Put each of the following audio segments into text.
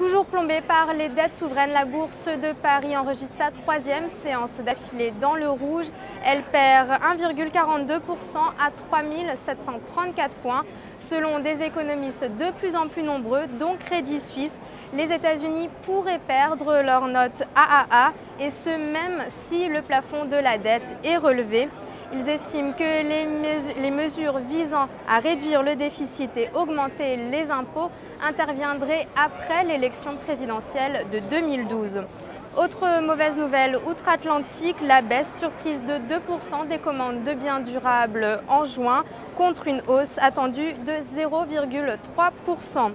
Toujours plombée par les dettes souveraines, la bourse de Paris enregistre sa troisième séance d'affilée dans le rouge. Elle perd 1,42% à 3 734 points. Selon des économistes de plus en plus nombreux, dont Crédit Suisse, les États-Unis pourraient perdre leur note AAA, et ce même si le plafond de la dette est relevé. Ils estiment que les mesures visant à réduire le déficit et augmenter les impôts interviendraient après l'élection présidentielle de 2012. Autre mauvaise nouvelle outre-Atlantique, la baisse surprise de 2% des commandes de biens durables en juin contre une hausse attendue de 0,3%.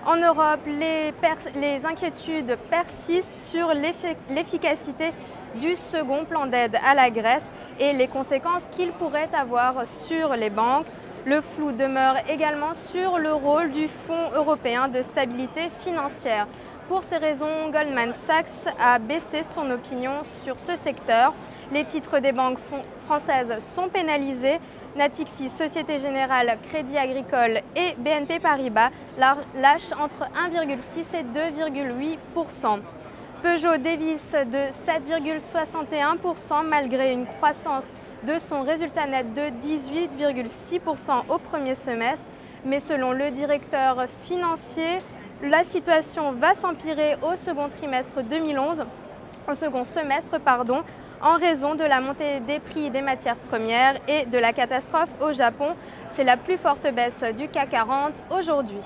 En Europe, les inquiétudes persistent sur l'efficacité du second plan d'aide à la Grèce et les conséquences qu'il pourrait avoir sur les banques. Le flou demeure également sur le rôle du Fonds européen de stabilité financière. Pour ces raisons, Goldman Sachs a baissé son opinion sur ce secteur. Les titres des banques françaises sont pénalisés. Natixis, Société Générale, Crédit Agricole et BNP Paribas lâchent entre 1,6 et 2,8%. Peugeot dévisse de 7,61% malgré une croissance de son résultat net de 18,6% au premier semestre. Mais selon le directeur financier, la situation va s'empirer au second semestre, en raison de la montée des prix des matières premières et de la catastrophe au Japon. C'est la plus forte baisse du CAC 40 aujourd'hui.